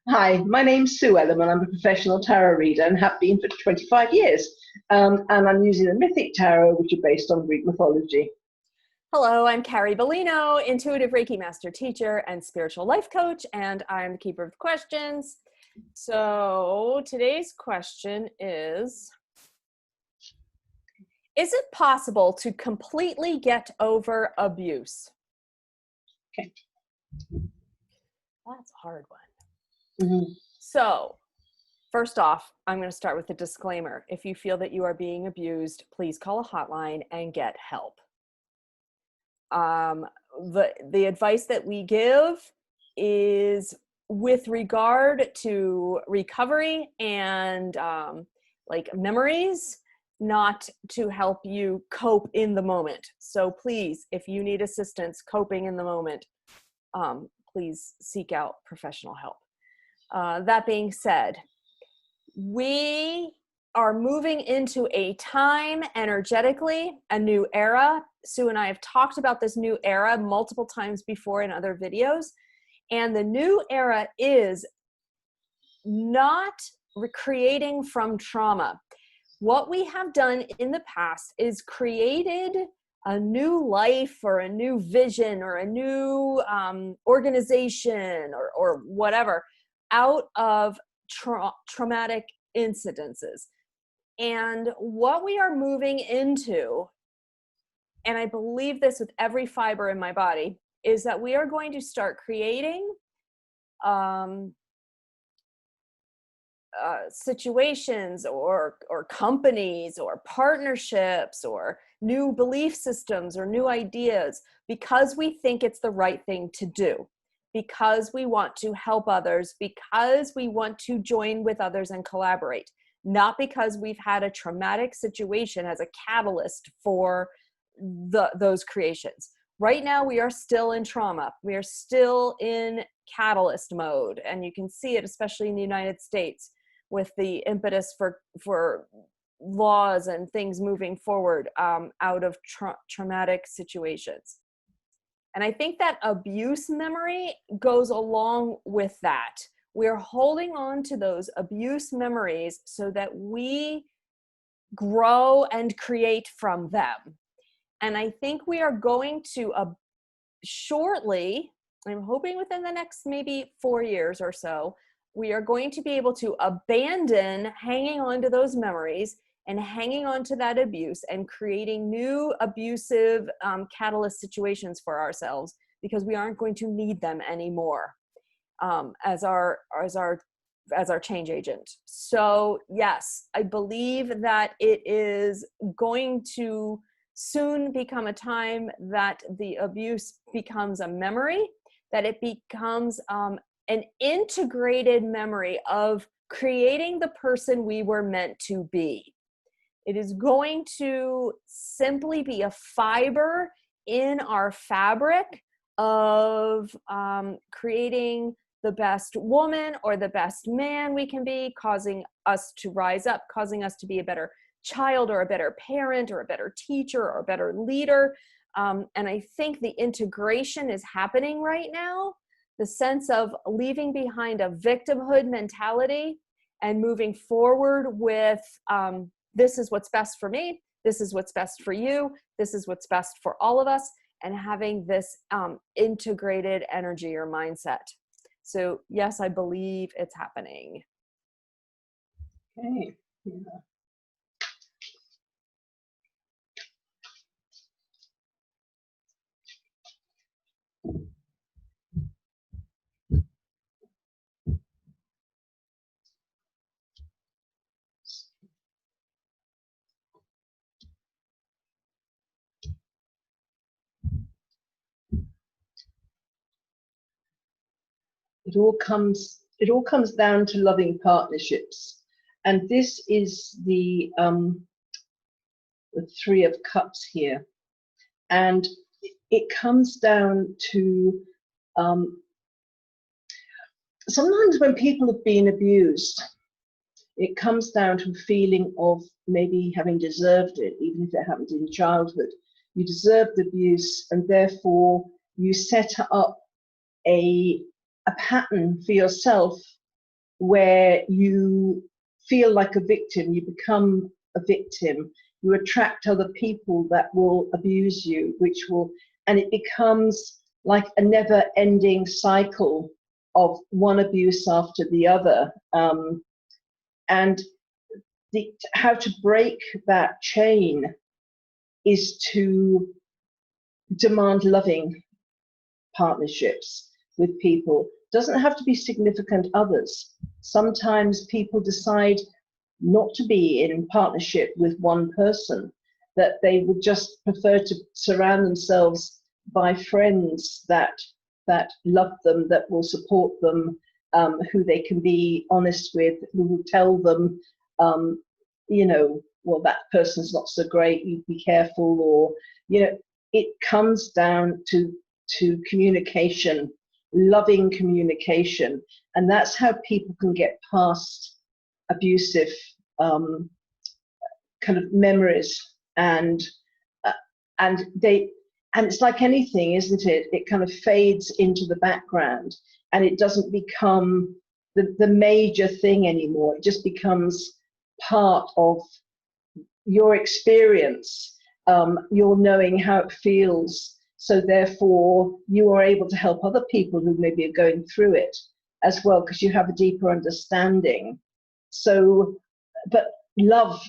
Hi, my name's Sue Ellam and I'm a professional tarot reader and have been for 25 years. And I'm using the Mythic Tarot, which are based on Greek mythology. Hello, I'm Carrie Beleno, intuitive Reiki master teacher and spiritual life coach, and I'm the keeper of questions. So today's question is it possible to completely get over abuse? Okay. That's a hard one. Mm-hmm. So first off, I'm going to start with a disclaimer. If you feel that you are being abused, please call a hotline and get help. The advice that we give is with regard to recovery and like memories, not to help you cope in the moment. So please, if you need assistance coping in the moment, please seek out professional help. That being said, we are moving into a time energetically, a new era. Sue and I have talked about this new era multiple times before in other videos. And the new era is not recreating from trauma. What we have done in the past is created a new life or a new vision or a new organization or whatever out of traumatic incidences. And what we are moving into, and I believe this with every fiber in my body, is that we are going to start creating situations or companies or partnerships or new belief systems or new ideas because we think it's the right thing to do, because we want to help others, because we want to join with others and collaborate, not because we've had a traumatic situation as a catalyst for those creations. Right now, we are still in trauma. We are still in catalyst mode. And you can see it, especially in the United States, with the impetus for laws and things moving forward out of traumatic situations. And I think that abuse memory goes along with that. We're holding on to those abuse memories so that we grow and create from them. And I think we are going to shortly, I'm hoping within the next maybe 4 years or so, we are going to be able to abandon hanging on to those memories and hanging on to that abuse and creating new abusive catalyst situations for ourselves, because we aren't going to need them anymore as our change agent. So yes, I believe that it is going to soon become a time that the abuse becomes a memory, that it becomes an integrated memory of creating the person we were meant to be. It is going to simply be a fiber in our fabric of creating the best woman or the best man we can be, causing us to rise up, causing us to be a better child or a better parent or a better teacher or a better leader. And I think the integration is happening right now. The sense of leaving behind a victimhood mentality and moving forward with this is what's best for me, this is what's best for you, this is what's best for all of us, and having this integrated energy or mindset. So yes, I believe it's happening. Okay. Yeah. It all comes down to loving partnerships, and this is the Three of Cups here, and it comes down to sometimes when people have been abused, it comes down to a feeling of maybe having deserved it, even if it happened in childhood. You deserve the abuse, and therefore you set up a pattern for yourself where you feel like a victim, you become a victim, you attract other people that will abuse you, and it becomes like a never-ending cycle of one abuse after the other. And how to break that chain is to demand loving partnerships with people. Doesn't have to be significant others. Sometimes people decide not to be in partnership with one person, that they would just prefer to surround themselves by friends that love them, that will support them, who they can be honest with, who will tell them, well, that person's not so great, you be careful, or, it comes down to communication, loving communication. And that's how people can get past abusive kind of memories, and it's like anything, isn't it? It kind of fades into the background, and it doesn't become the major thing anymore. It just becomes part of your experience, your knowing how it feels. So therefore, you are able to help other people who maybe are going through it as well, because you have a deeper understanding. So, but love,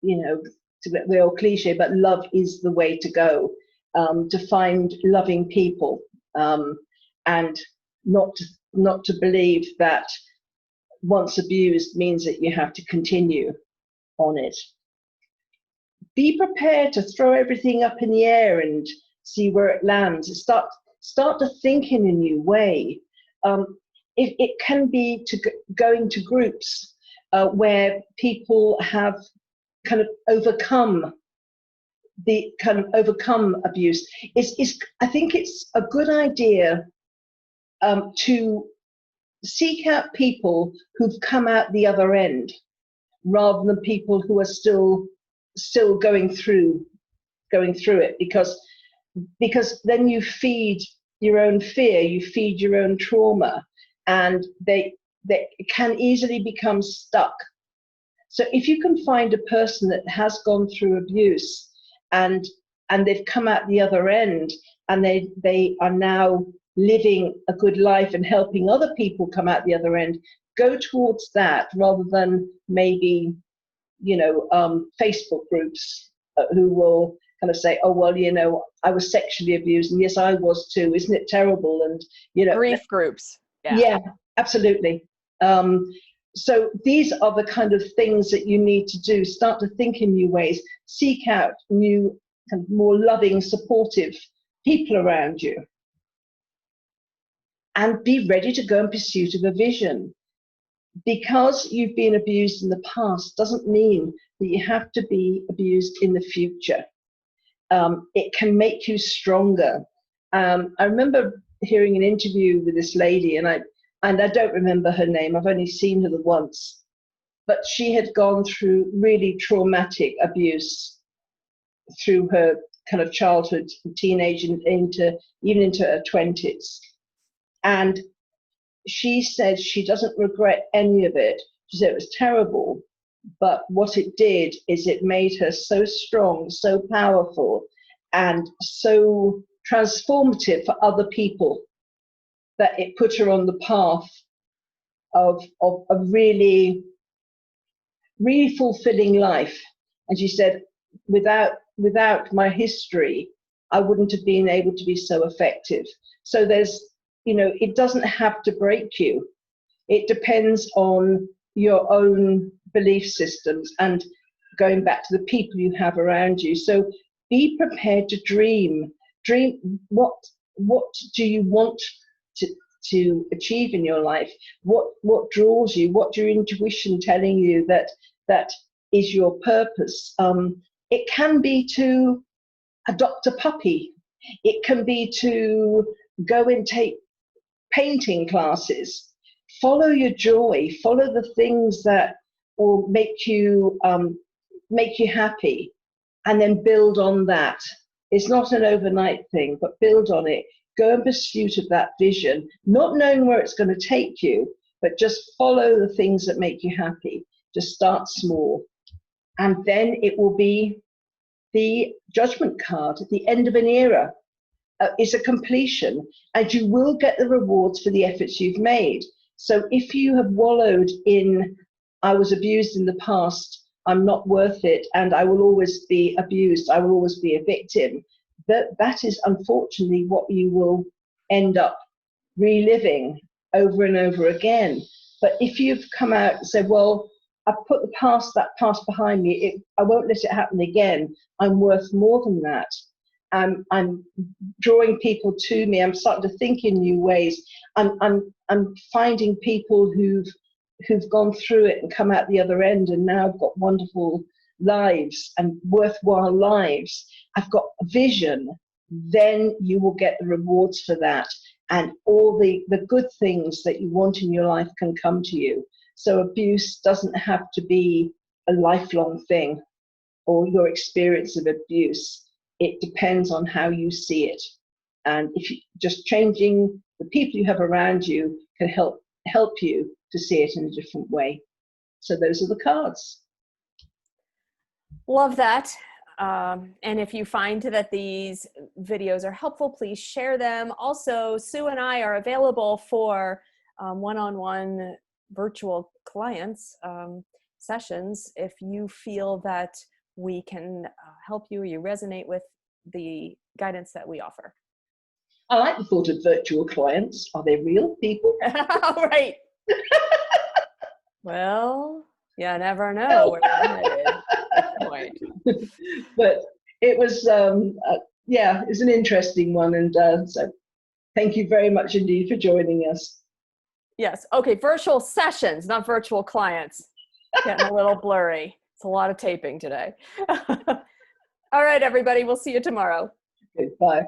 it's a bit the old cliche, but love is the way to go, to find loving people, and not to believe that once abused means that you have to continue on it. Be prepared to throw everything up in the air and see where it lands. Start to think in a new way. It can be going to groups where people have kind of overcome abuse. I think it's a good idea to seek out people who've come out the other end, rather than people who are still going through it, because then you feed your own fear, you feed your own trauma, and they can easily become stuck. So if you can find a person that has gone through abuse and they've come out the other end, and they are now living a good life and helping other people come out the other end, go towards that, rather than maybe Facebook groups who will kind of say, oh, well, I was sexually abused, and yes, I was too, isn't it terrible? And grief groups. Yeah, absolutely. So these are the kind of things that you need to do. Start to think in new ways, seek out new, kind of more loving, supportive people around you, and be ready to go in pursuit of a vision. Because you've been abused in the past doesn't mean that you have to be abused in the future. It can make you stronger. I remember hearing an interview with this lady, and I don't remember her name. I've only seen her the once, but she had gone through really traumatic abuse through her kind of childhood, teenage, and even into her 20s. And she said she doesn't regret any of it. She said it was terrible, but what it did is it made her so strong, so powerful, and so transformative for other people, that it put her on the path of a really, really fulfilling life. And she said, without my history, I wouldn't have been able to be so effective. So there's, it doesn't have to break you. It depends on your own belief systems and going back to the people you have around you. So be prepared to dream. Dream, what do you want to achieve in your life? What draws you? What's your intuition telling you that is your purpose? It can be to adopt a puppy. It can be to go and take painting classes. Follow your joy. Follow the things that will make you happy, and then build on that. It's not an overnight thing, but build on it. Go in pursuit of that vision, not knowing where it's going to take you, but just follow the things that make you happy. Just start small. And then it will be the judgment card at the end of an era. It's a completion, and you will get the rewards for the efforts you've made. So if you have wallowed in, I was abused in the past, I'm not worth it, and I will always be abused, I will always be a victim, that is unfortunately what you will end up reliving over and over again. But if you've come out and said, well, I've put that past behind me, I won't let it happen again, I'm worth more than that. I'm drawing people to me. I'm starting to think in new ways. I'm finding people who've gone through it and come out the other end and now have got wonderful lives and worthwhile lives. I've got a vision. Then you will get the rewards for that, and all the good things that you want in your life can come to you. So abuse doesn't have to be a lifelong thing, or your experience of abuse. It depends on how you see it. And if you just changing the people you have around you can help you to see it in a different way. So those are the cards. Love that. And if you find that these videos are helpful, please share them. Also, Sue and I are available for one-on-one virtual clients sessions if you feel that we can help you or you resonate with the guidance that we offer. I like the thought of virtual clients. Are they real people? Right. Well, you never know where we're headed at this point. But it was, it's an interesting one. And so thank you very much indeed for joining us. Yes. Okay. Virtual sessions, not virtual clients. Getting a little blurry. It's a lot of taping today. All right, everybody. We'll see you tomorrow. Goodbye.